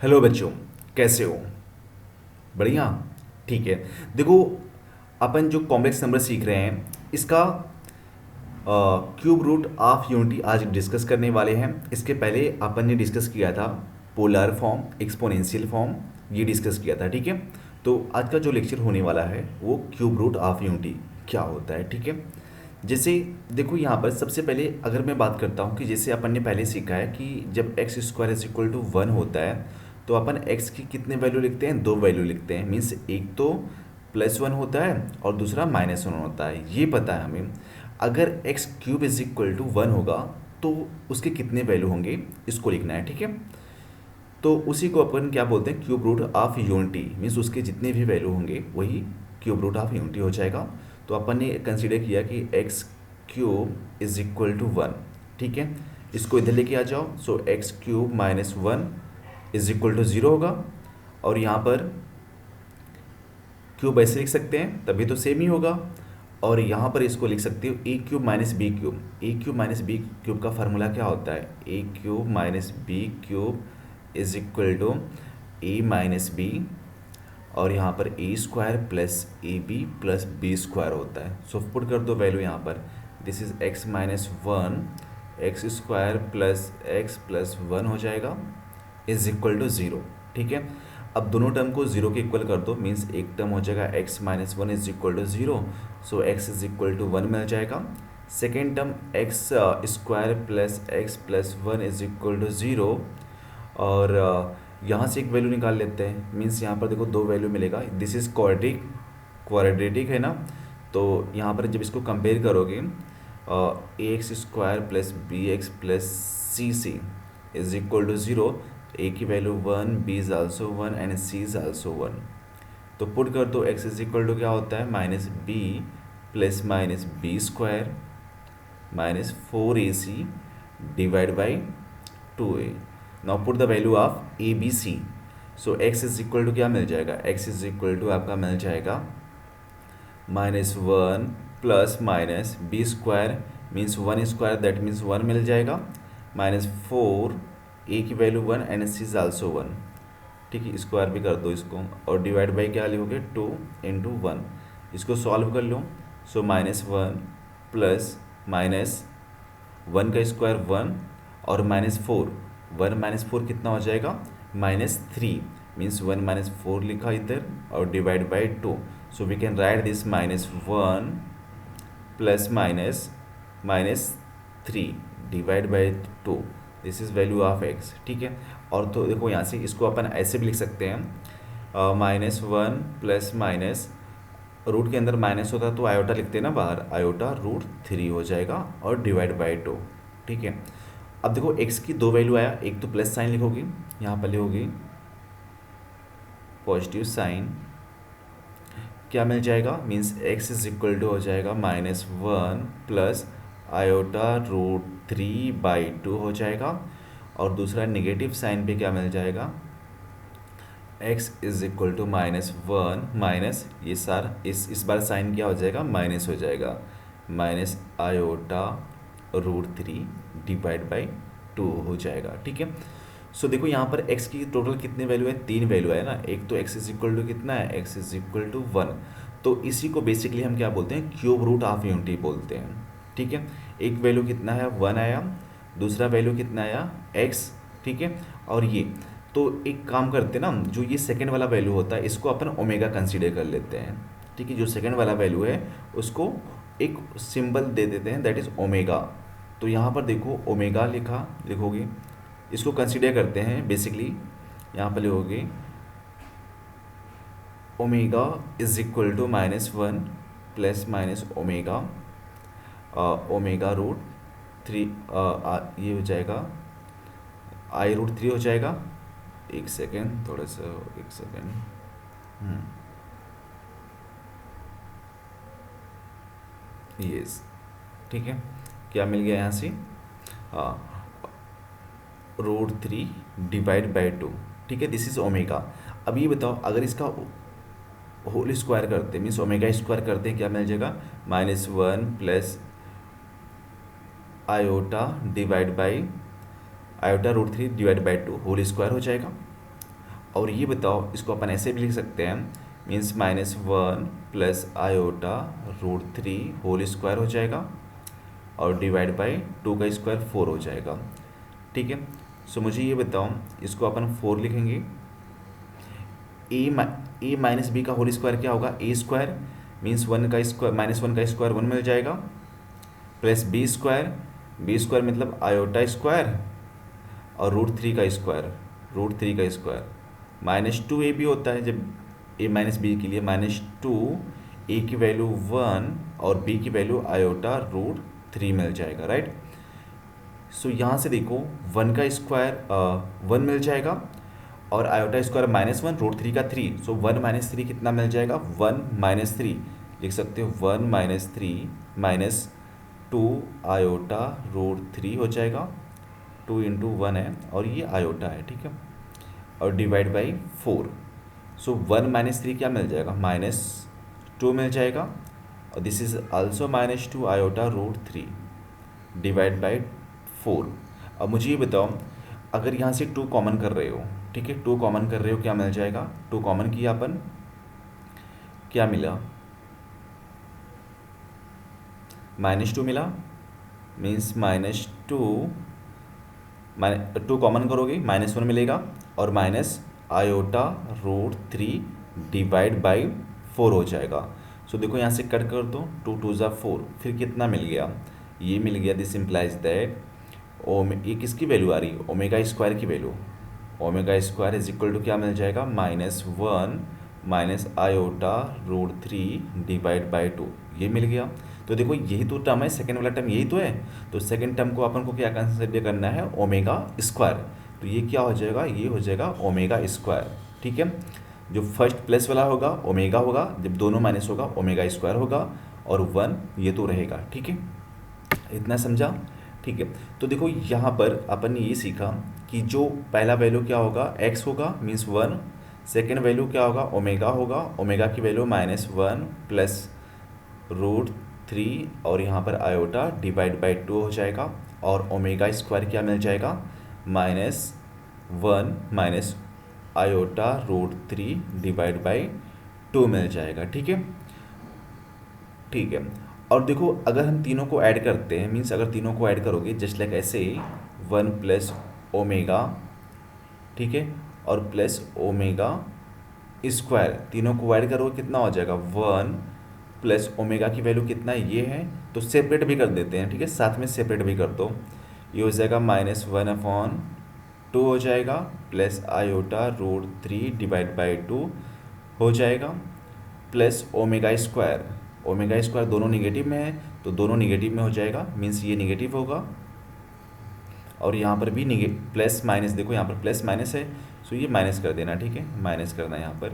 Hello बच्चों, कैसे हो? बढ़िया। ठीक है। देखो, अपन जो कॉम्प्लेक्स नंबर सीख रहे हैं इसका क्यूब रूट ऑफ यूनिटी आज डिस्कस करने वाले हैं। इसके पहले अपन ने डिस्कस किया था पोलर फॉर्म, एक्सपोनेंशियल फॉर्म, ये डिस्कस किया था। ठीक है। तो आज का जो लेक्चर होने वाला है वो क्यूब रूट ऑफ यूनिटी क्या होता है। ठीक है। जैसे देखो, यहाँ पर सबसे पहले अगर मैं बात करता हूँ कि जैसे अपन ने पहले सीखा है कि जब x square is equal to one होता है तो अपन एक्स की कितने वैल्यू लिखते हैं? दो वैल्यू लिखते हैं। मीन्स एक तो प्लस वन होता है और दूसरा माइनस वन होता है, ये पता है हमें। अगर x cube is equal to one होगा तो उसके कितने वैल्यू होंगे, इसको लिखना है। ठीक है। तो उसी को अपन क्या बोलते हैं? Cube root of unity. Means उसके जितने भी वैल्यू होंगे वही क्यूब रूट ऑफ यूनिटी हो जाएगा। तो अपन ने कंसीडर किया कि X cube is equal to one. ठीक है। इसको इधर लेके आ जाओ। So X cube minus one is equal to zero होगा। और यहाँ पर क्यूब ऐसे लिख सकते हैं, तभी तो सेम ही होगा। और यहाँ पर इसको लिख सकते हो A cube minus B cube. A cube minus B cube का फार्मूला क्या होता है? A cube minus B cube is equal to A minus B, और यहाँ पर A square plus A B plus B square होता है। सो पुट कर दो वैल्यू यहाँ पर। This is X minus one, X square plus one हो जाएगा इज इक्वल टू ज़ीरो। ठीक है। अब दोनों टर्म को जीरो के इक्वल कर दो। मीन्स एक टर्म हो जाएगा X minus one is equal to zero, so X is equal to one मिल जाएगा। Second term X square plus one is equal to zero, और यहाँ से एक वैल्यू निकाल लेते हैं। मीन्स यहाँ पर देखो दो वैल्यू मिलेगा। दिस इज क्वाड्रेटिक है ना। तो यहाँ पर जब इसको कंपेयर करोगे, A X square plus B X plus C is equal to zero. A की value one, B is also one and C is also one. तो पुट कर दो एक्स इज इक्वल टू क्या होता है? Minus B plus minus B square minus four A C divide by two A. Now put the value of A B C. So X is equal to क्या मिल जाएगा? X is equal to आपका मिल जाएगा minus one plus minus B square means one square, that means one मिल जाएगा, minus four, A की value one and C is also one. ठीक है। स्क्वायर भी कर दो इसको, और डिवाइड बाई क्या लिखोगे? Two into one. इसको सॉल्व कर लो। So minus one plus minus one का स्क्वायर वन, और minus four, one minus four कितना हो जाएगा? Minus three. Means one minus four लिखा इधर, और divide by two. So we can write this minus one plus minus minus three divide by two. This is value of X. ठीक है। और तो देखो यहाँ से इसको अपन ऐसे भी लिख सकते हैं, minus one plus minus, root के अंदर माइनस होता है तो आयोटा लिखते हैं ना बाहर, आयोटा रूट थ्री हो जाएगा, और डिवाइड बाई टू। ठीक है। अब देखो एक्स की दो वैल्यू आया, एक तो प्लस साइन लिखोगी, यहाँ पर लिखोगी पॉजिटिव साइन, क्या मिल जाएगा? Means x is equal to हो जाएगा minus one plus iota root three by two हो जाएगा। और दूसरा नेगेटिव साइन पे क्या मिल जाएगा? X is equal to minus one minus ये सार इस बार साइन क्या हो जाएगा? माइनस हो जाएगा, minus iota root three divide by two हो जाएगा। ठीक है। सो देखो यहाँ पर x की टोटल कितने वैल्यू है? तीन वैल्यू है ना। एक तो x इज इक्वल टू कितना है? x is equal to one. तो इसी को बेसिकली हम क्या बोलते हैं? क्यूब रूट ऑफ यूनिटी बोलते हैं। ठीक है। एक वैल्यू कितना है? वन आया। दूसरा वैल्यू कितना आया? x। ठीक है। और ये तो एक काम करते हैं ना, जो ये सेकेंड वाला वैल्यू होता है इसको अपन ओमेगा कंसीडर कर लेते हैं। ठीक है। जो सेकेंड वाला वैल्यू है उसको एक सिंबल दे देते हैं, दैट इज़ ओमेगा। तो यहाँ पर देखो ओमेगा लिखोगे, इसको कंसीडर करते हैं बेसिकली। यहाँ पर लिखोगे omega is equal to minus one plus minus omega, omega root three, ये हो जाएगा आई रूट थ्री हो जाएगा। एक सेकेंड, थोड़ा सा एक सेकेंड। यस। ठीक है। क्या मिल गया यहाँ से? Root three divide by two. ठीक है। This is omega. अब ये बताओ, अगर इसका होल स्क्वायर करते मीन्स ओमेगा स्क्वायर करते हैं, क्या मिल जाएगा? Minus one plus iota divide by iota root three divide by two whole square हो जाएगा। और ये बताओ, इसको अपन ऐसे भी लिख सकते हैं, means -1 plus iota root 3 whole square हो जाएगा और डिवाइड बाई 2 का स्क्वायर 4 हो जाएगा। ठीक है, सो मुझे ये बताओ, इसको अपन 4 लिखेंगे। ए माइनस बी का होल स्क्वायर क्या होगा, ए स्क्वायर, मीन्स 1 का स्क्वायर -1 का स्क्वायर 1 मिल जाएगा, प्लस बी स्क्वायर मतलब आयोटा स्क्वायर और रूट थ्री का स्क्वायर -2 ए भी होता है, जब ए माइनस बी के लिए -2 ए की वैल्यू 1 और बी की वैल्यू आयोटा रूट 3 मिल जाएगा, राइट। सो यहाँ से देखो 1 का स्क्वायर 1 मिल जाएगा और आयोटा स्क्वायर -1 रूट 3 का 3, सो 1 - 3 कितना मिल जाएगा, 1 - 3 लिख सकते हो, 1 - 3 -2 आयोटा रूट 3 हो जाएगा, 2 × 1 है और ये आयोटा है, ठीक है, और डिवाइड बाई 4। सो 1 - 3 क्या मिल जाएगा, -2 मिल जाएगा और this is also -2 iota root 3 divide by 4। अब मुझे ये बताओ, अगर यहाँ से 2 कॉमन कर रहे हो, ठीक है, 2 कॉमन कर रहे हो, क्या मिल जाएगा, 2 कॉमन किया अपन, क्या मिला, -2 मिला, मीन्स -2 कॉमन करोगे -1 मिलेगा और minus iota root 3 divide by 4 हो जाएगा। सो देखो यहाँ से कट कर दो, 2 × 2 = 4, फिर कितना मिल गया, ये मिल गया, दिस इम्प्लाइज दैट ये किसकी वैल्यू आ रही है, ओमेगा स्क्वायर की value, omega square is equal to क्या मिल जाएगा, -1 minus iota root 3 divide by 2, ये मिल गया। तो देखो यही तो टर्म है, सेकेंड वाला टर्म यही तो है, तो सेकेंड टर्म को अपन को क्या कंसिडर करना है, ओमेगा स्क्वायर, तो ये क्या हो जाएगा, ये हो जाएगा ओमेगा स्क्वायर, ठीक है। जो फर्स्ट प्लस वाला होगा ओमेगा होगा, जब दोनों माइनस होगा ओमेगा स्क्वायर होगा और 1 ये तो रहेगा, ठीक है, इतना समझा, ठीक है। तो देखो यहाँ पर अपन ने ये सीखा कि जो पहला वैल्यू क्या होगा, x होगा, मीन्स 1, सेकेंड वैल्यू क्या होगा, ओमेगा होगा, ओमेगा की वैल्यू -1 प्लस रूट 3 और यहाँ पर आयोटा डिवाइड बाई 2 हो जाएगा और ओमेगा स्क्वायर क्या मिल जाएगा, -1 minus iota root 3 divide by 2 मिल जाएगा, ठीक है, ठीक है। और देखो अगर हम तीनों को ऐड करते हैं, मीन्स अगर तीनों को ऐड करोगे जस्ट लाइक ऐसे 1 प्लस ओमेगा, ठीक है, और प्लस ओमेगा स्क्वायर, तीनों को ऐड करोगे कितना हो जाएगा, 1 प्लस ओमेगा की वैल्यू कितना है, ये है, तो सेपरेट भी कर देते हैं, ठीक है, साथ में सेपरेट भी कर दो, ये हो जाएगा -1/2 हो जाएगा plus iota root 3 divide by 2 हो जाएगा प्लस ओमेगा स्क्वायर दोनों निगेटिव में है तो दोनों निगेटिव में हो जाएगा, मीन्स ये निगेटिव होगा और यहाँ पर भी प्लस माइनस, देखो यहाँ पर प्लस माइनस है, सो ये माइनस कर देना, ठीक है, माइनस करना, यहाँ पर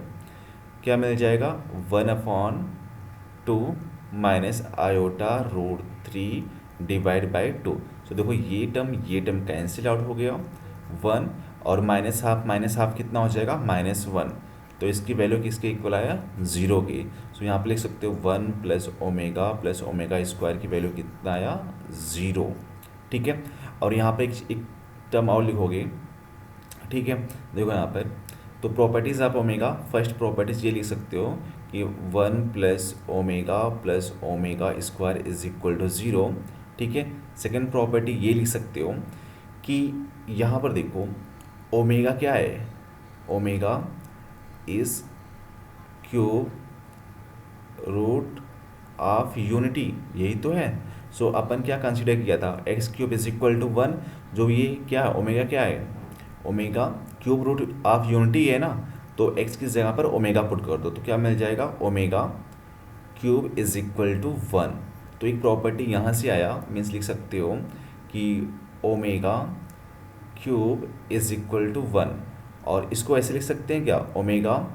क्या मिल जाएगा, 1/2 minus iota root 3 divide by 2। So देखो ये टर्म कैंसिल आउट हो गया, 1 और -हाफ कितना हो जाएगा, -1, तो इसकी वैल्यू किसके इक्वल आया, 0 की। सो यहाँ पे लिख सकते हो 1 प्लस ओमेगा स्क्वायर की वैल्यू कितना आया, 0, ठीक है। और यहाँ पे एक टर्म और लिखोगे, ठीक है, देखो यहाँ पर, तो properties of omega, first properties ये लिख सकते हो कि 1 plus omega square is equal to 0, ठीक है। सेकेंड प्रॉपर्टी ये लिख सकते हो कि यहाँ पर देखो ओमेगा क्या है, omega is cube root of unity, यही तो है। सो अपन क्या कंसिडर किया था, x³ इज इक्वल टू 1, जो ये क्या है, ओमेगा क्या है, omega cube root of unity है ना, तो x की जगह पर ओमेगा पुट कर दो तो क्या मिल जाएगा, omega cube is equal to 1। तो एक प्रॉपर्टी यहाँ से आया, मीन्स लिख सकते हो कि omega cube is equal to 1, और इसको ऐसे लिख सकते हैं क्या, omega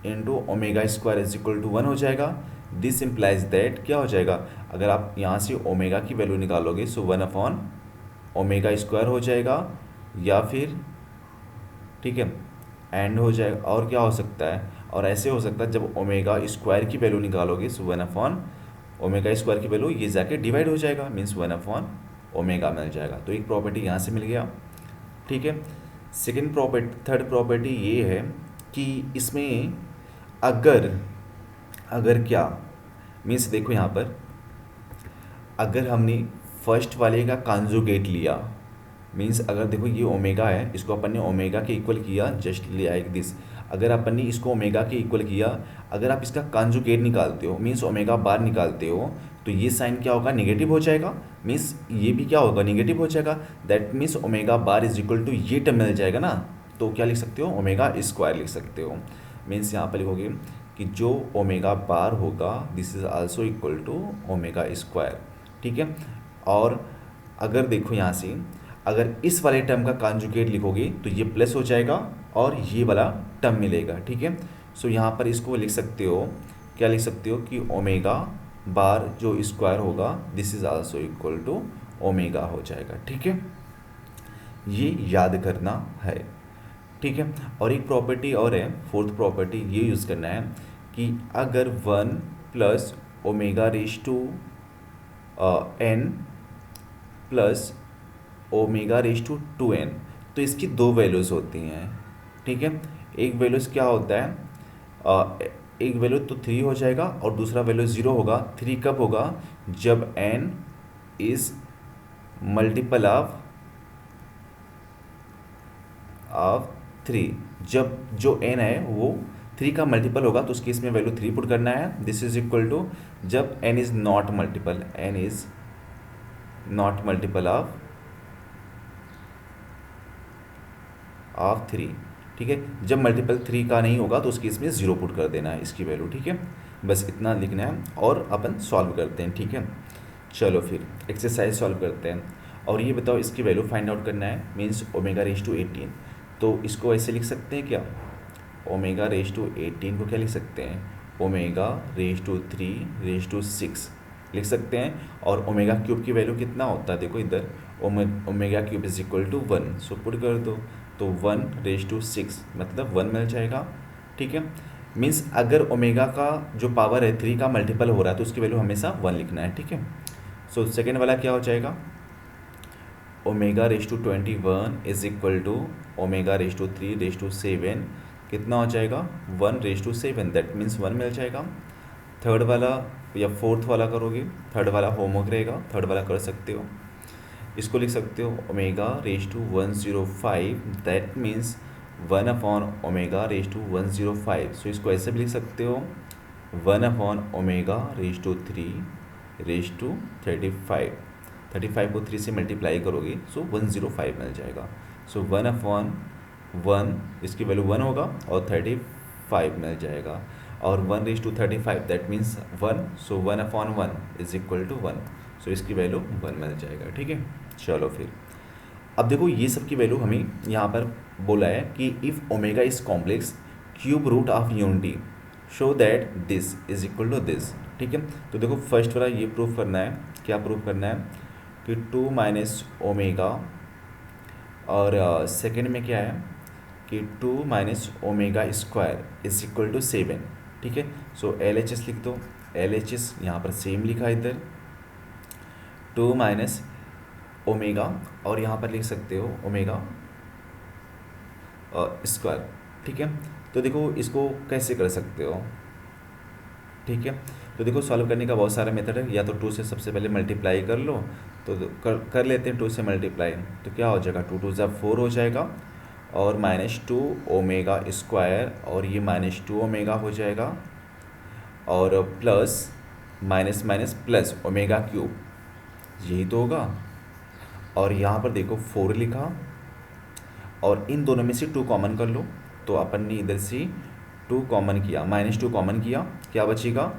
into omega square is equal to 1 हो जाएगा। दिस इम्प्लाइज दैट क्या हो जाएगा, अगर आप यहाँ से ओमेगा की वैल्यू निकालोगे सो 1/ओमेगा स्क्वायर हो जाएगा, या फिर ठीक है एंड हो जाएगा, और क्या हो सकता है, और ऐसे हो सकता है जब ओमेगा स्क्वायर की वैल्यू निकालोगे सो 1/ओमेगा स्क्वायर की वैल्यू ये जाके डिवाइड हो जाएगा, मीन्स 1/ओमेगा मिल जाएगा। तो एक प्रॉपर्टी यहाँ से मिल गया, ठीक है। सेकेंड प्रॉपर्टी, थर्ड प्रॉपर्टी ये है कि इसमें अगर अगर क्या मीन्स, देखो यहाँ पर अगर हमने फर्स्ट वाले का कॉन्जुगेट लिया, मीन्स अगर देखो ये ओमेगा है, इसको अपन ने ओमेगा के इक्वल किया, जस्ट लाइक दिस। अगर अपन ने इसको ओमेगा के इक्वल किया, अगर आप इसका कॉन्जुगेट निकालते हो, मीन्स ओमेगा बार निकालते हो, तो ये साइन क्या होगा, निगेटिव हो जाएगा। मीन्स ये भी क्या होगा, निगेटिव हो जाएगा। That means omega bar is equal to ये टर्म मिल जाएगा ना, तो क्या लिख सकते हो, ओमेगा स्क्वायर लिख सकते हो। मीन्स यहाँ पर लिखोगे कि जो ओमेगा बार होगा this is also equal to omega square, ठीक है। और अगर देखो यहाँ से अगर इस वाले टर्म का कॉन्जुगेट लिखोगे तो ये प्लस हो जाएगा और ये वाला टर्म मिलेगा, ठीक है। सो यहाँ पर इसको लिख सकते हो, क्या लिख सकते हो कि ओमेगा बार जो स्क्वायर होगा this is also equal to omega हो जाएगा, ठीक है। ये याद करना है, ठीक है। और एक प्रॉपर्टी और है, फोर्थ प्रॉपर्टी, ये यूज़ करना है कि अगर 1 plus omega raise to n plus omega raise to 2n, तो इसकी दो वैल्यूज़ होती हैं, ठीक है। एक वैल्यूज़ क्या होता है, एक वैल्यू तो 3 हो जाएगा और दूसरा वैल्यू 0 होगा। 3 कब होगा, जब n इज़ मल्टीपल ऑफ 3, जब जो n है वो 3 का मल्टीपल होगा, तो उस केस में वैल्यू 3 पुट करना है। दिस इज इक्वल टू जब n is not multiple, n is not multiple of 3, ठीक है। जब मल्टीपल 3 का नहीं होगा तो उस केस में 0 पुट कर देना है इसकी वैल्यू, ठीक है। बस इतना लिखना है और अपन सॉल्व करते हैं, ठीक है। चलो फिर एक्सरसाइज सॉल्व करते हैं। और ये बताओ इसकी वैल्यू फाइंड आउट करना है, मीन्स ओमेगा रेज टू 18। तो इसको ऐसे लिख सकते हैं क्या, ओमेगा रेज टू 18 को क्या लिख सकते हैं, omega raise to 3 raise to 6 लिख सकते हैं। और ओमेगा क्यूब की वैल्यू कितना होता है, देखो इधर omega cube is equal to 1, so put कर दो, तो 1 रेज टू 6 मतलब 1 मिल जाएगा, ठीक है। मीन्स अगर ओमेगा का जो पावर है 3 का मल्टीपल हो रहा है तो उसकी वैल्यू हमेशा 1 लिखना है, ठीक है। सो सेकेंड वाला क्या हो जाएगा, omega raise to 21 is equal to omega raise to 3 raise to 7, कितना हो जाएगा, 1 रेज टू 7, दैट मीन्स 1 मिल जाएगा। थर्ड वाला या फोर्थ वाला करोगे, थर्ड वाला होमवर्क रहेगा, थर्ड वाला कर सकते हो। इसको लिख सकते हो omega raise to 105, that means 1 upon omega raise to 105। So इसको ऐसे भी लिख सकते हो 1 upon omega raise to 3 raise to 35, 35 को 3 से मल्टीप्लाई करोगे सो 105 मिल जाएगा। सो 1 अपॉन 1 इसकी वैल्यू 1 होगा और 35 मिल जाएगा, और 1 raise to 35 that means 1, so 1 upon 1 is equal to 1, so इसकी वैल्यू 1 मिल जाएगा, ठीक है। चलो फिर अब देखो ये सब की वैल्यू हमें यहाँ पर बोला है कि if omega is complex cube root of unity show that this is equal to this, ठीक है। तो देखो फर्स्ट वाला ये प्रूफ करना है, क्या प्रूफ करना है कि 2 माइनस ओमेगा, और सेकेंड में क्या है कि 2 minus omega square is equal to 7, ठीक है। सो LHS लिख दो, LHS यहाँ पर सेम लिखा इधर 2 माइनस ओमेगा, और यहाँ पर लिख सकते हो ओमेगा स्क्वायर, ठीक है। तो देखो इसको कैसे कर सकते हो, ठीक है। तो देखो सॉल्व करने का बहुत सारा मेथड है, या तो 2 से सबसे पहले मल्टीप्लाई कर लो, तो कर लेते हैं 2 से मल्टीप्लाई, तो क्या हो जाएगा 2 2 ज़ा 4 हो जाएगा, और -2 ओमेगा स्क्वायर, और ये -2 ओमेगा हो जाएगा, और plus minus minus plus omega cube, यही तो होगा। और यहाँ पर देखो 4 लिखा, और इन दोनों में से 2 कॉमन कर लो, तो अपन ने इधर से 2 कॉमन किया, -2 कॉमन किया, क्या बचेगा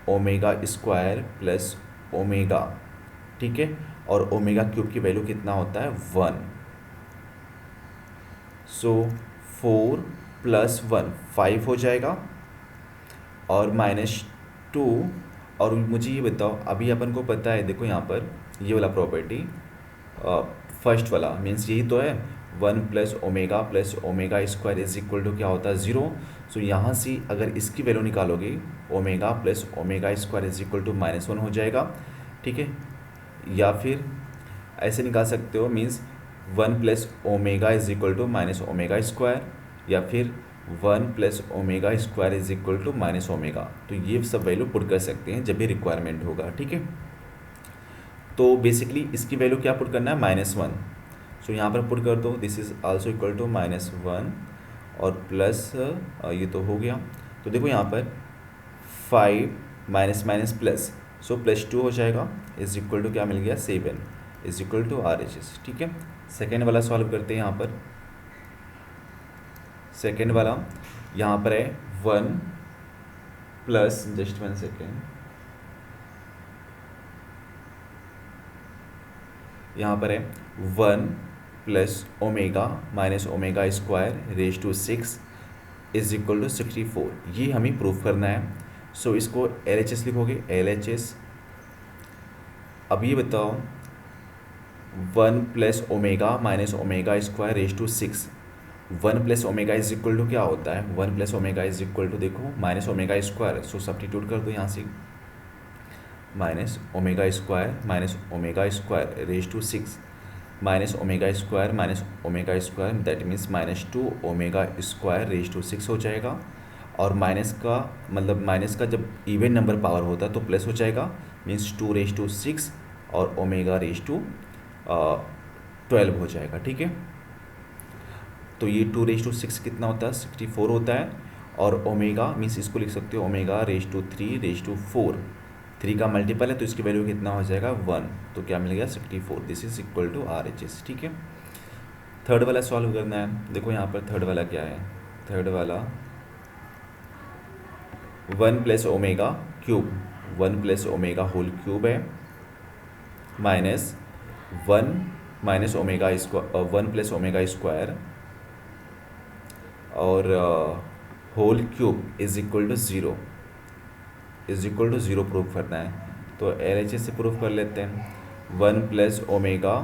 ओमेगा स्क्वायर प्लस ओमेगा, ठीक है। और ओमेगा क्यूब की वैल्यू कितना होता है 1, सो 4 प्लस 1 5 हो जाएगा, और -2, और मुझे ये बताओ अभी अपन को पता है, देखो यहाँ पर ये वाला प्रॉपर्टी फर्स्ट वाला मीन्स यही तो है 1 plus omega square is equal to क्या होता है 0। सो यहाँ से अगर इसकी वैल्यू निकालोगे omega plus omega square is equal to -1 हो जाएगा, ठीक है। या फिर ऐसे निकाल सकते हो means one plus omega is equal to minus omega square, या फिर one plus omega square is equal to minus omega. तो ये सब वैल्यू पुट कर सकते हैं जब भी रिक्वायरमेंट होगा, ठीक है। तो बेसिकली इसकी वैल्यू क्या पुट करना है, -1। सो यहाँ पर पुट कर दो, this is also equal to -1 और प्लस ये तो हो गया। तो देखो यहाँ पर 5 माइनस माइनस प्लस, सो +2 हो जाएगा, इज इक्वल टू क्या मिल गया, 7 इज इक्वल टू RHS, ठीक है। सेकेंड वाला सॉल्व करते हैं। यहाँ पर सेकेंड वाला यहाँ पर है 1 प्लस, जस्ट 1 सेकेंड, यहाँ पर है 1 plus omega minus omega square raise to 6 is equal to 64। ये हमें प्रूफ करना है। सो इसको LHS लिखोगे, LHS। अब ये बताओ 1 plus omega minus omega square raise to 6, 1 plus omega is equal to क्या होता है, 1 plus omega is equal to देखो minus omega square. So substitute कर दो यहाँ से, minus omega square raise to 6 minus omega square that means -2 omega square raise to 6 हो जाएगा। और माइनस का मतलब माइनस का जब इवन नंबर पावर होता है तो प्लस हो जाएगा, मीन्स 2 रेज टू 6 और ओमेगा रेज टू 12 हो जाएगा, ठीक है। तो ये 2 रेज टू 6 कितना होता है, 64 होता है। और ओमेगा मीन्स इसको लिख सकते हो omega raise to 3 raise to 4, 3 का मल्टीपल है तो इसकी वैल्यू कितना हो जाएगा, 1। तो क्या मिल गया, 64। This is equal to RHS, ठीक है। थर्ड वाला सॉल्व करना है। देखो यहाँ पर थर्ड वाला क्या है, थर्ड वाला 1 plus omega cube, 1 plus omega whole cube है, minus 1 minus omega square, 1 plus omega square और whole cube is equal to 0, is equal to 0 proof करना है। तो LHS से प्रूफ कर लेते हैं। 1 plus omega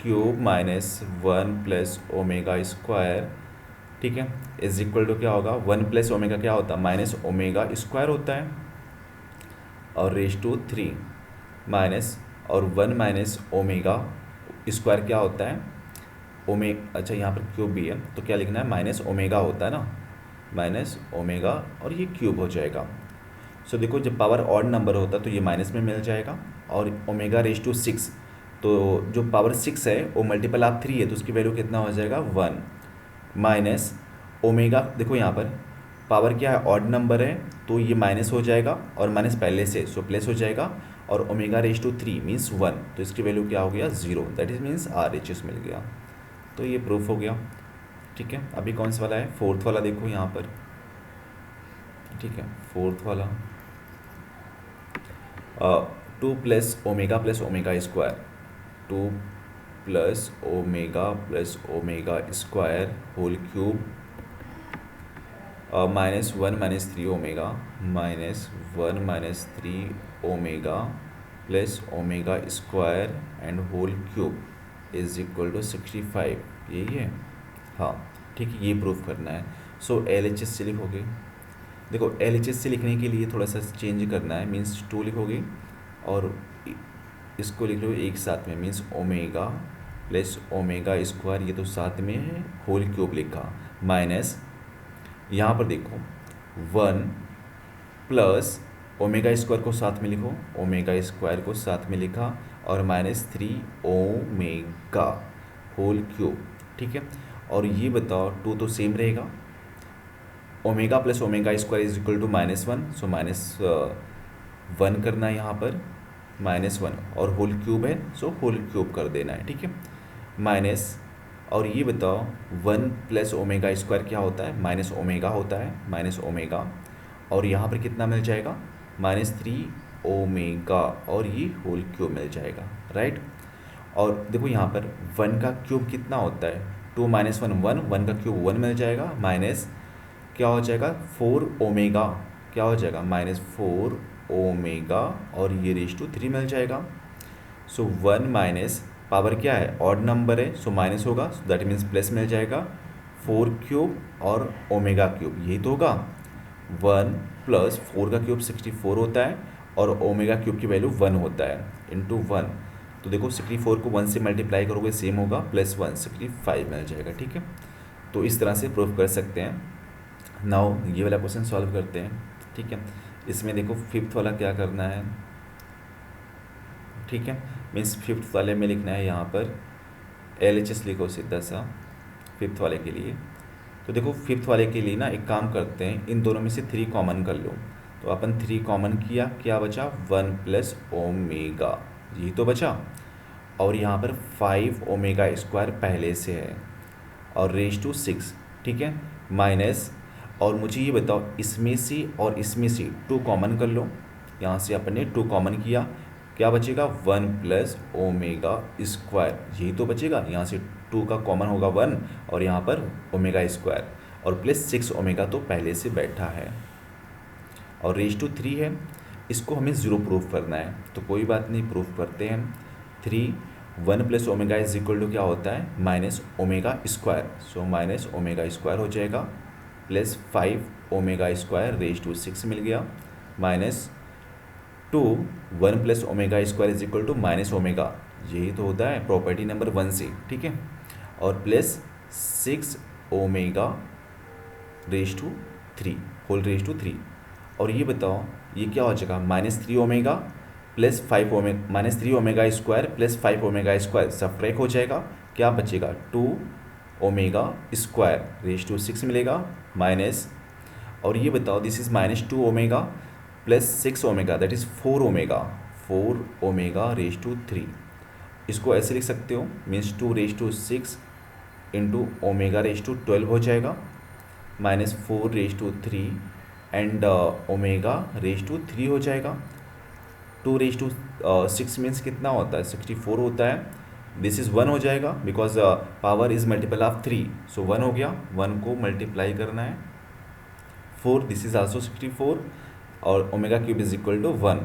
cube minus 1 plus omega square, ठीक है, इज इक्वल टू क्या होगा, 1 प्लस ओमेगा क्या होता है, माइनस ओमेगा स्क्वायर होता है और रेज टू 3 माइनस, और 1 माइनस ओमेगा स्क्वायर क्या होता है, अच्छा यहाँ पर क्यूब भी है तो क्या लिखना है, माइनस ओमेगा होता है ना, माइनस ओमेगा और ये क्यूब हो जाएगा। सो देखो जब पावर ऑड नंबर होता तो ये माइनस में मिल जाएगा, और ओमेगा रेज टू 6, तो जो पावर 6 है वो मल्टीपल ऑफ 3 है तो उसकी वैल्यू कितना हो जाएगा, 1 माइनस ओमेगा। देखो यहाँ पर पावर क्या है, ऑड नंबर है तो ये माइनस हो जाएगा और माइनस पहले से सो प्लस हो जाएगा, और ओमेगा रेज टू 3 मीन्स 1 तो इसकी वैल्यू क्या हो गया, 0। दैट इज मीन्स RHS मिल गया। तो ये प्रूफ हो गया, ठीक है। अभी कौन सा वाला है, फोर्थ वाला देखो यहाँ पर, ठीक है। फोर्थ वाला 2 plus omega square, 2 plus omega square whole cube -1 -3 omega, -1 -3 omega plus omega square and whole cube is equal to 65, यही है, हाँ ठीक है, ये प्रूफ करना है। सो LHS से लिखोगे, देखो LHS से लिखने के लिए थोड़ा सा चेंज करना है, मीन्स 2 लिखोगे और इसको लिख लो एक साथ में, means omega plus omega square, ये तो साथ में है, होल क्यूब लिखा, माइनस यहाँ पर देखो 1 प्लस ओमेगा स्क्वायर को साथ में लिखो, ओमेगा स्क्वायर को साथ में लिखा, और -3 ओमेगा होल क्यूब, ठीक है। और ये बताओ 2 तो सेम रहेगा, omega plus omega square is equal to -1, so -1 करना है यहाँ पर, -1, और होल क्यूब है सो होल क्यूब कर देना है, ठीक है, माइनस। और ये बताओ 1 प्लस ओमेगा स्क्वायर क्या होता है, माइनस ओमेगा होता है, माइनस ओमेगा, और यहाँ पर कितना मिल जाएगा, -3 ओमेगा, और ये होल क्यूब मिल जाएगा, राइट। और देखो यहाँ पर 1 का क्यूब कितना होता है, 2 - 1 1, 1 का क्यूब 1 मिल जाएगा, माइनस क्या हो जाएगा 4 ओमेगा, क्या हो जाएगा -4 ओमेगा, और ये रेज टू 3 मिल जाएगा। सो 1 माइनस पावर क्या है, ऑड नंबर है सो माइनस होगा, सो दैट मीन्स प्लस मिल जाएगा, 4 क्यूब और ओमेगा क्यूब, यही तो होगा। 1 + 4 का क्यूब 64 होता है, और ओमेगा क्यूब की वैल्यू 1 होता है, इंटू 1, तो देखो 64 को 1 से मल्टीप्लाई करोगे सेम होगा, +1 65 मिल जाएगा, ठीक है। तो इस तरह से प्रूव कर सकते हैं। नाउ ये वाला क्वेश्चन सॉल्व करते हैं, ठीक है। इसमें देखो फिफ्थ वाला क्या करना है, ठीक है। मीन्स फिफ्थ वाले में लिखना है यहाँ पर LHS लिखो सीधा सा फिफ्थ वाले के लिए। तो देखो फिफ्थ वाले के लिए ना एक काम करते हैं, इन दोनों में से 3 कॉमन कर लो। तो अपन 3 कॉमन किया, क्या बचा 1 + ओमेगा, यही तो बचा। और यहाँ पर 5 ओमेगा स्क्वायर पहले से है और रेज टू 6, ठीक है, माइनस। और मुझे ये बताओ इसमें से और इसमें से 2 कॉमन कर लो। यहाँ से अपन ने 2 कॉमन किया, क्या बचेगा 1 + ओमेगा स्क्वायर, यही तो बचेगा। यहाँ से 2 का कॉमन होगा 1 और यहाँ पर ओमेगा स्क्वायर और +6 ओमेगा तो पहले से बैठा है और रेज टू 3 है। इसको हमें 0 प्रूफ करना है, तो कोई बात नहीं, प्रूफ करते हैं। 3 1 + ओमेगा इज इक्वल टू क्या होता है minus omega square, so minus omega square हो जाएगा, +5 ओमेगा स्क्वायर रेज टू 6 मिल गया, minus 2 1 + omega square is equal to minus omega, यही तो होता है प्रॉपर्टी नंबर 1 से, ठीक है। और +6 omega raise to 3 whole raise to 3। और ये बताओ ये क्या हो जाएगा -3 omega +5 omega, -3 omega square +5 omega square subtract हो जाएगा, क्या बचेगा 2 ओमेगा स्क्वायर रेज टू 6 मिलेगा, माइनस। और ये बताओ this is -2 omega +6 omega that is 4 omega, 4 omega raise to 3। इसको ऐसे लिख सकते हो, means 2 raise to 6 into omega raise to 12 हो जाएगा, -4 raise to 3 and omega raise to 3 हो जाएगा। 2 रेज टू 6 मीन्स कितना होता है 64 होता है, दिस इज़ 1 हो जाएगा because power is multiple of 3, सो 1 हो गया, 1 को मल्टीप्लाई करना है 4, दिस इज़ आल्सो 64 और omega cube is equal to 1।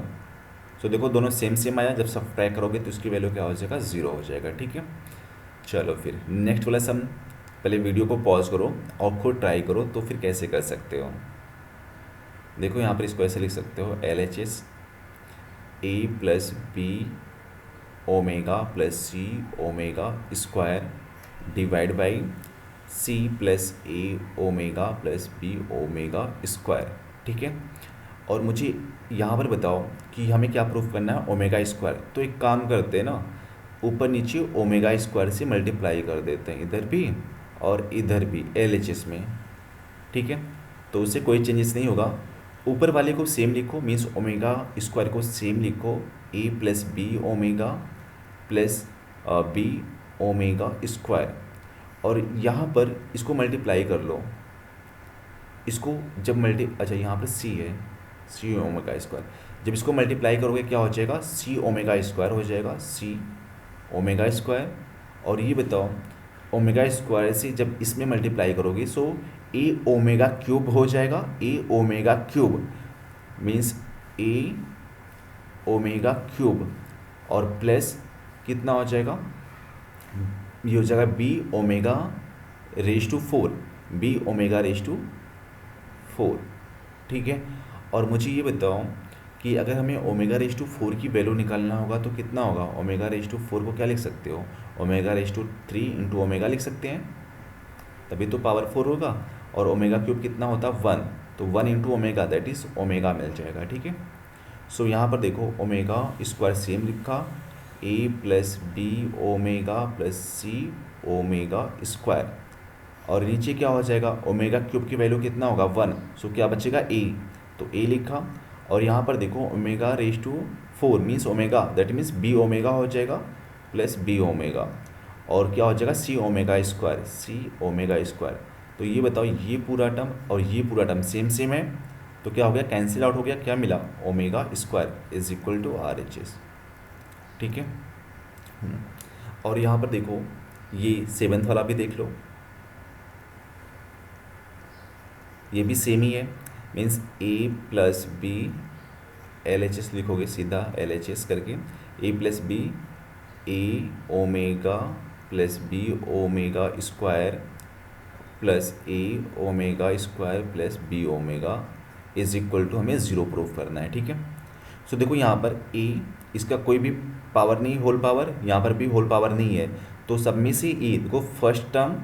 So देखो दोनों सेम सेम आया, जब सब्ट्रैक्ट करोगे तो उसकी वैल्यू क्या हो जाएगा 0 हो जाएगा, ठीक है। चलो फिर नेक्स्ट वाला सम, पहले वीडियो को पॉज करो और खुद ट्राई करो तो फिर कैसे कर सकते हो। देखो यहाँ पर इसको ऐसे लिख सकते हो LHS A + B omega + C omega square divide by C + A omega + B omega square, ठीक है। और मुझे यहाँ पर बताओ कि हमें क्या प्रूफ करना है ओमेगा स्क्वायर। तो एक काम करते हैं ना, ऊपर नीचे ओमेगा स्क्वायर से मल्टीप्लाई कर देते हैं, इधर भी और इधर भी LHS में, ठीक है। तो उससे कोई चेंजेस नहीं होगा, ऊपर वाले को सेम लिखो, मीन्स ओमेगा स्क्वायर को सेम लिखो, A + B omega + B omega square. और यहाँ पर इसको मल्टीप्लाई कर लो, इसको जब अच्छा यहाँ पर C है, C ओमेगा स्क्वायर, जब इसको मल्टीप्लाई करोगे क्या हो जाएगा C ओमेगा स्क्वायर हो जाएगा, C ओमेगा स्क्वायर। और ये बताओ ओमेगा स्क्वायर से जब इसमें मल्टीप्लाई करोगे सो A ओमेगा क्यूब हो जाएगा, A omega cube means A omega cube और प्लस कितना हो जाएगा, ये हो जाएगा B omega raise to 4, B omega raise to 4, ठीक है। और मुझे ये बताओ कि अगर हमें ओमेगा रेज टू 4 की वैल्यू निकालना होगा तो कितना होगा, ओमेगा रेज टू 4 को क्या लिख सकते हो, omega raise to 3 into omega लिख सकते हैं, तभी तो पावर 4 होगा। और ओमेगा क्यूब कितना होता है 1, तो 1 into omega that is omega मिल जाएगा, ठीक है। सो यहाँ पर देखो ओमेगा स्क्वायर सेम लिखा, A + B omega + C omega square. और नीचे क्या हो जाएगा ओमेगा क्यूब की वैल्यू कितना होगा 1, सो क्या बचेगा A, तो A लिखा। और यहाँ पर देखो omega raise to 4 means omega that means B omega हो जाएगा + B ओमेगा। और क्या हो जाएगा C omega square, C omega square. तो ये बताओ ये पूरा टर्म और ये पूरा टर्म सेम सेम है, तो क्या हो गया कैंसिल आउट हो गया, क्या मिला omega square is equal to RHS, ठीक है। और यहाँ पर देखो ये 7th वाला भी देख लो, ये भी सेम ही है, मीन्स A + B LHS लिखोगे सीधा LHS करके, A + B A omega + B omega square + A omega square + B omega is equal to हमें 0 प्रूफ करना है, ठीक है। सो देखो यहाँ पर A इसका कोई भी पावर नहीं, होल पावर, यहाँ पर भी होल पावर नहीं है, तो सब में से ए देखो, फर्स्ट टर्म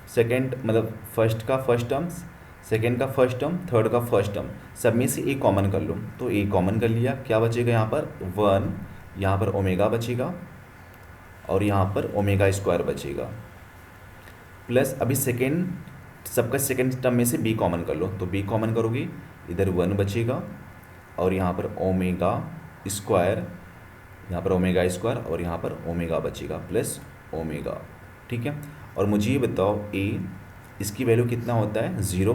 सेकेंड, मतलब फर्स्ट का फर्स्ट टर्म, सेकेंड का फर्स्ट टर्म, थर्ड का फर्स्ट टर्म, सब में से ए कॉमन कर लो, तो ए कॉमन कर लिया, क्या बचेगा यहाँ पर 1, यहाँ पर ओमेगा बचेगा और यहाँ पर ओमेगा स्क्वायर बचेगा, प्लस अभी सेकेंड, सबका सेकेंड टर्म में से बी कॉमन कर लो, तो बी कॉमन करोगे इधर 1 बचेगा और यहाँ पर ओमेगा स्क्वायर, यहाँ पर ओमेगा स्क्वायर और यहाँ पर ओमेगा बचेगा प्लस ओमेगा। ठीक है, और मुझे ये बताओ ए इसकी वैल्यू कितना होता है 0,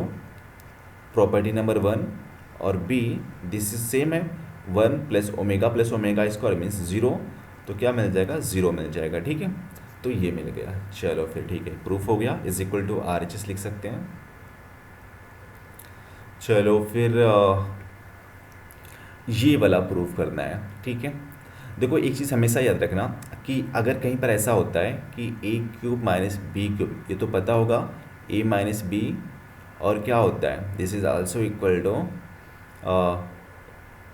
प्रॉपर्टी नंबर 1, और बी दिस इज सेम है 1 प्लस ओमेगा स्क्वायर मीन्स 0, तो क्या मिल जाएगा 0 मिल जाएगा। ठीक है, तो ये मिल गया, चलो फिर ठीक है, प्रूफ हो गया, इज इक्वल टू RHS लिख सकते हैं। चलो फिर ये वाला प्रूफ करना है। ठीक है, देखो एक चीज़ हमेशा याद रखना कि अगर कहीं पर ऐसा होता है कि ए क्यूब माइनस बी क्यूब, ये तो पता होगा ए माइनस बी, और क्या होता है this is also equal to,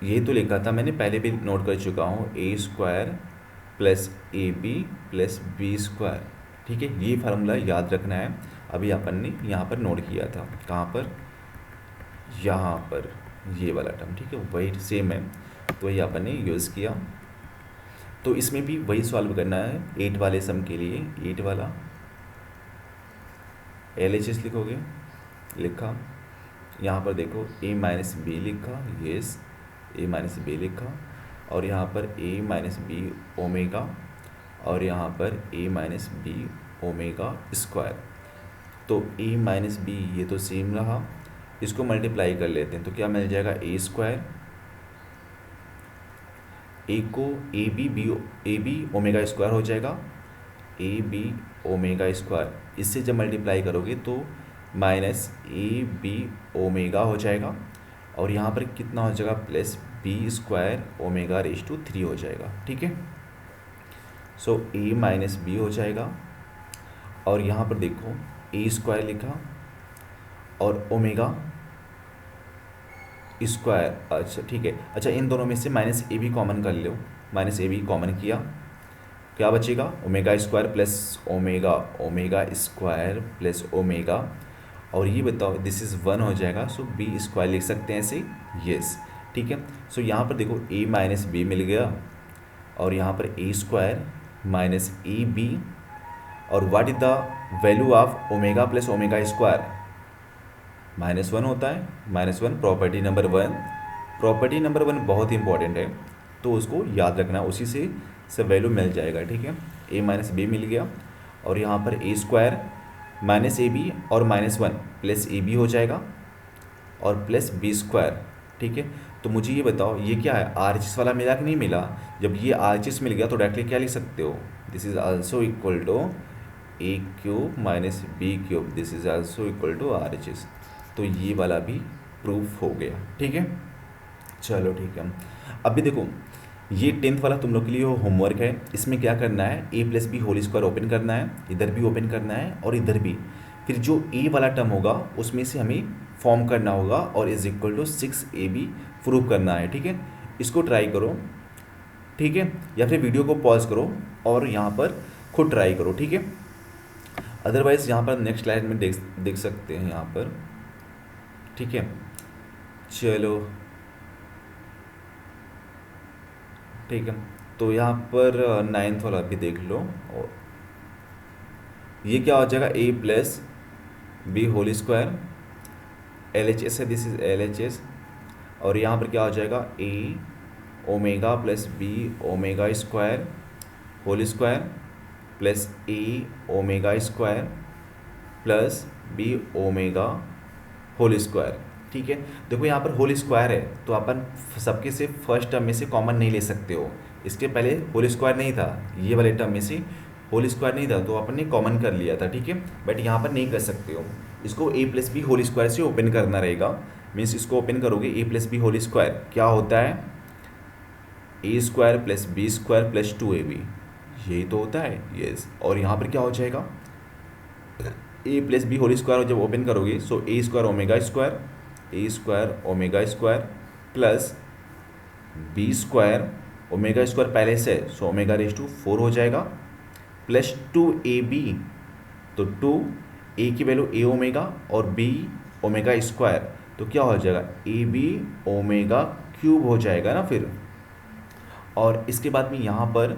ये तो लिखा था मैंने पहले भी नोट कर चुका हूँ, A square plus A B plus B square. ठीक है, ये फार्मूला याद रखना है, अभी अपन ने यहाँ पर नोट किया था, कहाँ पर, यहाँ पर, ये वाला टर्म। ठीक है, वही सेम है, तो ये अपन ने यूज़ किया, तो इसमें भी वही सॉल्व करना है 8 वाले सम के लिए, 8 वाला LHS लिखोगे, लिखा, यहाँ पर देखो a माइनस बी लिखा, येस a माइनस बी लिखा, और यहाँ पर a माइनस बी ओमेगा, और यहाँ पर a minus B omega square, तो a माइनस बी ये तो सेम रहा, इसको मल्टीप्लाई कर लेते हैं, तो क्या मिल जाएगा a स्क्वायर, ए को ए बी ओमेगा स्क्वायर हो जाएगा, ए बी ओमेगा स्क्वायर, इससे जब मल्टीप्लाई करोगे तो माइनस ए बी ओमेगा हो जाएगा, और यहाँ पर कितना हो जाएगा plus B square omega raise to 3 हो जाएगा। ठीक है, सो ए माइनस बी हो जाएगा, और यहाँ पर देखो ए स्क्वायर लिखा और ओमेगा स्क्वायर, अच्छा ठीक है, अच्छा इन दोनों में से माइनस ए भी कॉमन कर लो, माइनस ए भी कॉमन किया, क्या बचेगा omega square plus omega, omega square plus omega, और ये बताओ दिस इज़ 1 हो जाएगा, सो बी स्क्वायर लिख सकते हैं ऐसे, येस। ठीक है, सो यहाँ पर देखो ए माइनस बी मिल गया, और यहाँ पर A square minus A B, और what is the value of omega plus omega square, -1 होता है, -1 प्रॉपर्टी नंबर 1, प्रॉपर्टी नंबर 1 बहुत ही इंपॉर्टेंट है, तो उसको याद रखना, उसी से सब वैल्यू मिल जाएगा। ठीक है, a माइनस बी मिल गया, और यहाँ पर A square minus A B और -1 प्लस ए बी हो जाएगा, और प्लस बी स्क्वायर। ठीक है, तो मुझे ये बताओ ये क्या है, RHS वाला मिला कि नहीं मिला, जब ये RHS मिल गया तो डायरेक्टली क्या लिख सकते हो, this is also equal to A cube minus B cube, this is also equal to RHS, तो ये वाला भी प्रूफ हो गया। ठीक है, चलो ठीक है, अभी देखो ये 10th वाला तुम लोग के लिए होमवर्क है, इसमें क्या करना है a plus B whole square open करना है, इधर भी ओपन करना है और इधर भी, फिर जो a वाला टर्म होगा उसमें से हमें फॉर्म करना होगा और is equal to 6ab prove करना है। ठीक है, इसको ट्राई करो, ठीक है, या फिर वीडियो को पॉज करो और यहाँ पर खुद ट्राई करो। ठीक है, अदरवाइज़ यहाँ पर नेक्स्ट स्लाइड में देख सकते हैं यहाँ पर। ठीक है, चलो ठीक है, तो यहाँ पर 9th वाला भी देख लो, और ये क्या हो जाएगा a plus B whole square, LHS है, दिस इज LHS, और यहाँ पर क्या हो जाएगा a omega plus B omega square whole square plus a omega square plus B omega whole square. ठीक है, देखो यहाँ पर होल स्क्वायर है तो अपन सबके से फर्स्ट टर्म में से कॉमन नहीं ले सकते हो, इसके पहले होल स्क्वायर नहीं था, ये वाले टर्म में से होल स्क्वायर नहीं था तो अपन ने कॉमन कर लिया था। ठीक है, बट यहाँ पर नहीं कर सकते हो, इसको a plus B whole square से ओपन करना रहेगा, मीन्स इसको ओपन करोगे a plus B whole square क्या होता है a square plus B square plus 2ab, यही तो होता है, यस। और यहाँ पर क्या हो जाएगा a plus B whole square जब ओपन करोगे so a square omega square, a square omega square plus B square omega square पहले से है, सो ओमेगा रेज टू 4 हो जाएगा, प्लस 2ab, तो 2 a की वैल्यू a ओमेगा और b ओमेगा स्क्वायर, तो क्या हो जाएगा ए बी ओमेगा क्यूब हो जाएगा ना फिर। और इसके बाद में यहाँ पर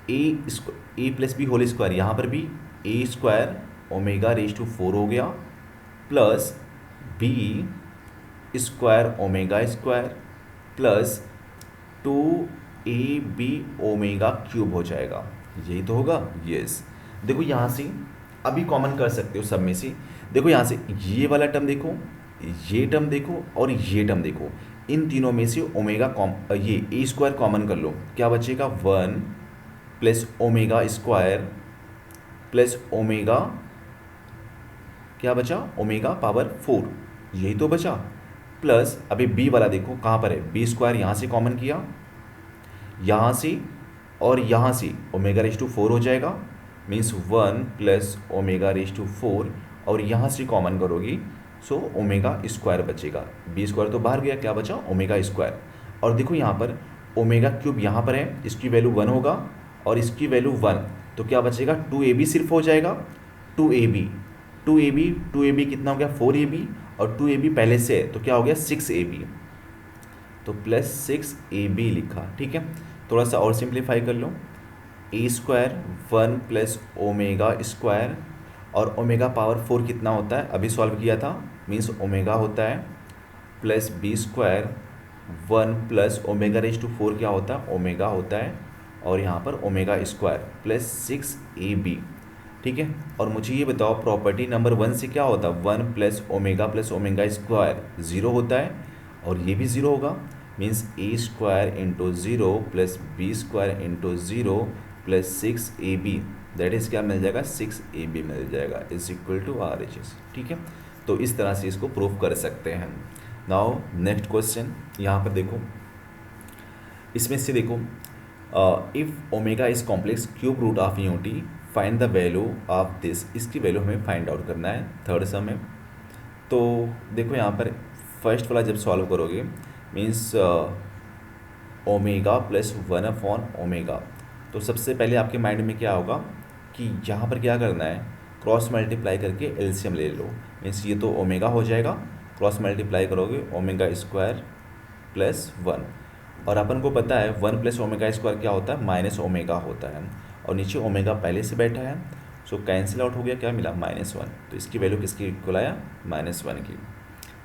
A plus B whole square, यहाँ पर भी A square omega raise to 4 हो गया, plus B square omega square plus 2ab omega cube हो जाएगा। यही तो होगा, यस। देखो यहाँ से अभी कॉमन कर सकते हो सब में से। देखो यहाँ से ये वाला टर्म देखो, ये टर्म देखो और ये टर्म देखो, इन तीनों में से ओमेगा ये ए स्क्वायर कॉमन कर लो, क्या बचेगा 1 plus omega square plus omega, क्या बचा ओमेगा पावर 4, यही तो बचा। प्लस अभी बी वाला देखो कहाँ पर है, बी स्क्वायर यहाँ से कॉमन किया, यहाँ से और यहाँ से ओमेगा रेज टू 4 हो जाएगा, means 1 plus omega raise to 4, और यहाँ से कॉमन करोगी सो ओमेगा स्क्वायर बचेगा। बी स्क्वायर तो बाहर गया, क्या बचा ओमेगा स्क्वायर। और देखो यहाँ पर ओमेगा क्यूब यहाँ पर है, इसकी वैल्यू 1 होगा और इसकी वैल्यू 1, तो क्या बचेगा 2ab सिर्फ हो जाएगा, 2ab 2ab कितना हो गया 4ab, और 2ab पहले से है तो क्या हो गया 6ab, तो प्लस 6ab लिखा। ठीक है, थोड़ा सा और सिंप्लीफाई कर लो, ए स्क्वायर 1 प्लस ओमेगा स्क्वायर, और ओमेगा पावर 4 कितना होता है अभी सॉल्व किया था, मीन्स ओमेगा होता है, plus B square 1 plus omega raise to 4 क्या होता है ओमेगा होता है, और यहाँ पर ओमेगा स्क्वायर प्लस 6ab। ठीक है, और मुझे ये बताओ प्रॉपर्टी नंबर 1 से क्या होता है 1 प्लस ओमेगा स्क्वायर 0 होता है, और ये भी 0 होगा, means A square into 0 plus B square into 0 plus 6ab, that is क्या मिल जाएगा 6ab मिल जाएगा, इज इक्वल टू RHS। ठीक है, तो इस तरह से इसको प्रूव कर सकते हैं। नाउ नेक्स्ट क्वेश्चन यहाँ पर देखो, इसमें से देखो if omega is complex cube root of unity find the value of this, इसकी वैल्यू हमें फाइंड आउट करना है थर्ड सम में। तो देखो यहाँ पर फर्स्ट वाला जब सॉल्व करोगे means omega plus 1 upon omega, तो सबसे पहले आपके माइंड में क्या होगा कि यहाँ पर क्या करना है क्रॉस मल्टीप्लाई करके एलसीएम ले लो, मीन्स ये तो ओमेगा हो जाएगा, क्रॉस मल्टीप्लाई करोगे ओमेगा स्क्वायर प्लस 1, और अपन को पता है 1 प्लस ओमेगा स्क्वायर क्या होता है माइनस ओमेगा होता है, और नीचे ओमेगा पहले से बैठा है, सो कैंसिल आउट हो गया, क्या मिला -1, तो इसकी वैल्यू किसकी इक्वल आया -1 की।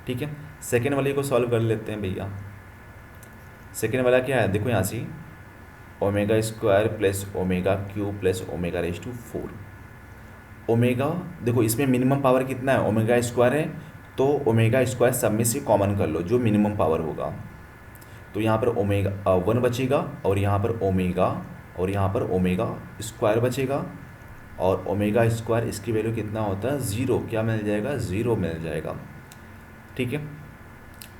ठीक है, सेकेंड वाले को सॉल्व कर लेते हैं भैया। सेकेंड वाला क्या है देखो यहाँ से omega square plus omega cube plus omega raise to 4, omega देखो इसमें मिनिमम पावर कितना है ओमेगा स्क्वायर है, तो ओमेगा स्क्वायर सब में से कॉमन कर लो जो मिनिमम पावर होगा, तो यहाँ पर ओमेगा 1 बचेगा, और यहाँ पर ओमेगा, और यहाँ पर ओमेगा स्क्वायर बचेगा, और ओमेगा स्क्वायर इसकी वैल्यू कितना होता है 0, क्या मिल जाएगा 0 मिल जाएगा। ठीक है,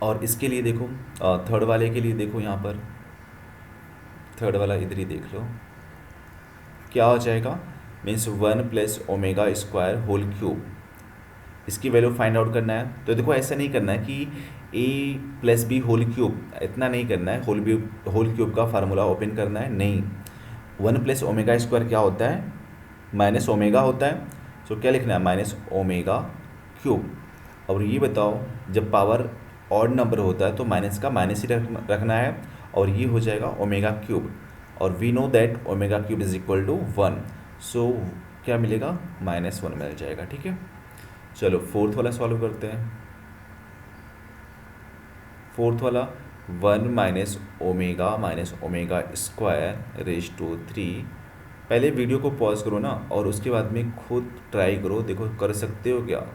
और इसके लिए देखो थर्ड वाले के लिए देखो, यहाँ पर थर्ड वाला इधर ही देख लो क्या हो जाएगा, means 1 plus omega square whole cube, इसकी वैल्यू फाइंड आउट करना है। तो देखो ऐसा नहीं करना है कि A plus B whole cube, इतना नहीं करना है, होल क्यूब का फार्मूला ओपन करना है, नहीं। 1 प्लस ओमेगा स्क्वायर क्या होता है माइनस ओमेगा होता है, सो क्या लिखना है माइनस ओमेगा क्यूब। और ये बताओ जब पावर ऑड नंबर होता है तो माइनस का माइनस ही रखना है, और ये हो जाएगा ओमेगा क्यूब, और we know that omega cube is equal to 1, so क्या मिलेगा -1 मिल जाएगा। ठीक है, चलो फोर्थ वाला सॉल्व करते हैं। फोर्थ वाला 1 minus omega square raise to 3, पहले वीडियो को पॉज करो ना, और उसके बाद में खुद ट्राई करो, देखो कर सकते हो क्या।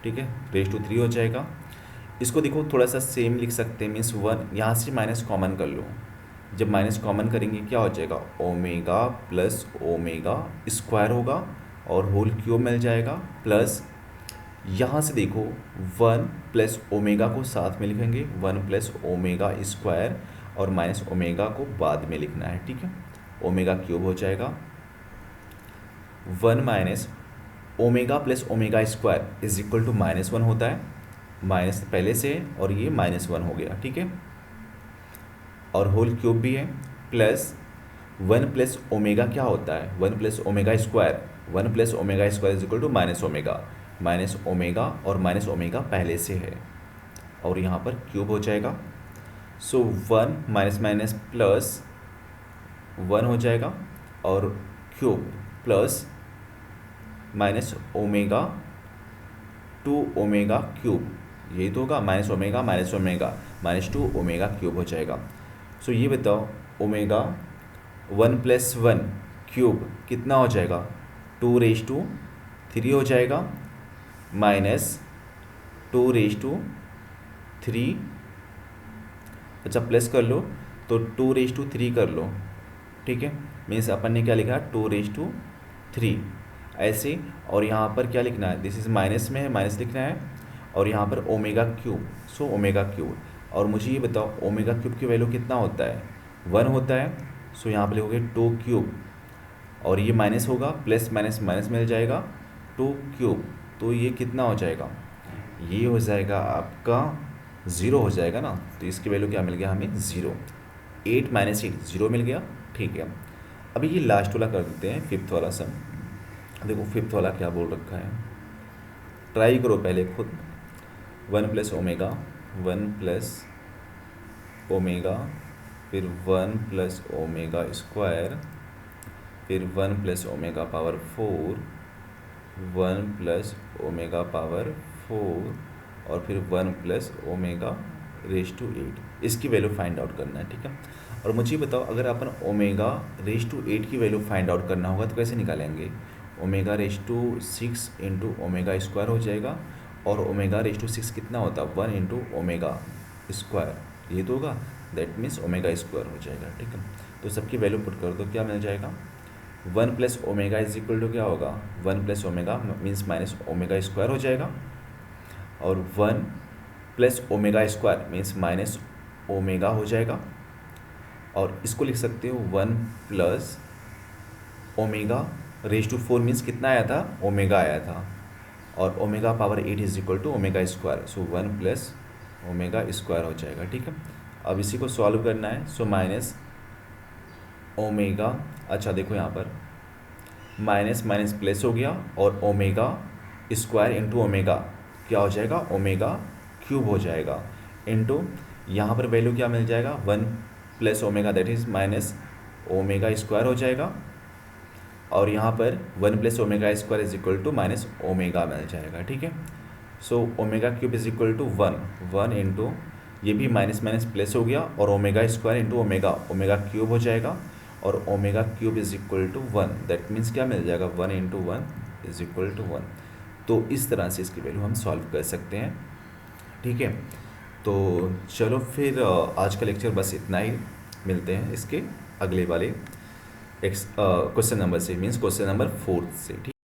ठीक है, रेज टू 3 हो जाएगा। इसको देखो थोड़ा सा सेम लिख सकते हैं, मीन्स 1 यहाँ से माइनस कॉमन कर लो, जब माइनस कॉमन करेंगे क्या हो जाएगा ओमेगा प्लस ओमेगा स्क्वायर होगा, और होल क्यूब मिल जाएगा, प्लस यहाँ से देखो 1 प्लस ओमेगा को साथ में लिखेंगे, 1 प्लस ओमेगा स्क्वायर, और माइनस ओमेगा को बाद में लिखना है। ठीक है, ओमेगा क्यूब हो जाएगा, 1 minus omega plus omega square is equal to -1 होता है, माइनस पहले से और ये -1 हो गया। ठीक है, और होल क्यूब भी है, प्लस 1 प्लस ओमेगा क्या होता है, 1 plus omega square, 1 plus omega square is equal to minus omega और माइनस ओमेगा पहले से है और यहाँ पर क्यूब हो जाएगा। सो 1 माइनस माइनस प्लस 1 हो जाएगा और cube plus minus omega 2 omega cube, यही तो होगा, minus omega minus 2 omega cube हो जाएगा। सो ये बताओ ओमेगा 1 प्लस 1 क्यूब कितना हो जाएगा, 2⁻³ हो जाएगा, माइनस 2⁻3, अच्छा प्लस कर लो तो 2⁻3 कर लो, ठीक है, मीन्स अपन ने क्या लिखा 2⁻3 ऐसे। और यहाँ पर क्या लिखना है, दिस इज माइनस में है, माइनस लिखना है, और यहाँ पर ओमेगा क्यूब, सो ओमेगा क्यूब। और मुझे ये बताओ ओमेगा क्यूब की वैल्यू कितना होता है, 1 होता है, सो यहाँ पर लिखोगे 2 क्यूब, और ये माइनस होगा, प्लस माइनस माइनस मिल जाएगा 2 क्यूब, तो ये कितना हो जाएगा, ये हो जाएगा आपका 0 हो जाएगा ना, तो इसकी वैल्यू क्या मिल गया हमें 0, 8 माइनस 8 0 मिल गया, ठीक है। अभी ये लास्ट वाला कर देते हैं, फिफ्थ वाला सम। देखो फिफ्थ वाला क्या बोल रखा है, ट्राई करो पहले खुद। 1 प्लस ओमेगा, 1 प्लस ओमेगा, फिर 1 प्लस ओमेगा स्क्वायर, फिर 1 plus omega power 4, 1 plus omega power 4, और फिर 1 प्लस ओमेगा रेज टू 8, इसकी वैल्यू फाइंड आउट करना है, ठीक है। और मुझे बताओ अगर अपन ओमेगा रेज टू 8 की वैल्यू फाइंड आउट करना होगा तो कैसे निकालेंगे, omega raise to 6 into omega square हो जाएगा, और ओमेगा रेज टू 6 कितना होता है, 1 इंटू ओमेगा स्क्वायर, ये तो होगा, दैट मीन्स ओमेगा स्क्वायर हो जाएगा, ठीक है। तो सबकी वैल्यू पुट कर दो, क्या मिल जाएगा, 1 plus omega is equal to क्या होगा, 1 plus omega means minus omega square हो जाएगा, और 1 plus omega square means minus omega हो जाएगा, और इसको लिख सकते हो 1 plus omega raise to 4 means कितना आया था, ओमेगा आया था, और omega power 8 is equal to omega square, so 1 plus omega square हो जाएगा, ठीक है। अब इसी को सॉल्व करना है, सो माइनस ओमेगा, अच्छा देखो यहाँ पर माइनस माइनस प्लस हो गया, और ओमेगा स्क्वायर इंटू ओमेगा क्या हो जाएगा, ओमेगा क्यूब हो जाएगा, इंटू यहाँ पर वैल्यू क्या मिल जाएगा, 1 plus omega that is minus omega square हो जाएगा, और यहाँ पर 1 plus omega square is equal to minus omega मिल जाएगा, ठीक है। So omega cube is equal to 1 into ये भी माइनस माइनस प्लस हो गया, और omega square into omega, omega cube हो जाएगा, और omega cube is equal to 1, that means क्या मिल जाएगा, 1 इंटू 1 इज इक्वल टू 1। तो इस तरह से इसकी वैल्यू हम सॉल्व कर सकते हैं, ठीक है। तो चलो फिर आज का लेक्चर बस इतना ही, मिलते हैं इसके अगले वाले क्वेश्चन नंबर से, मीन्स क्वेश्चन नंबर 4 से, ठीक।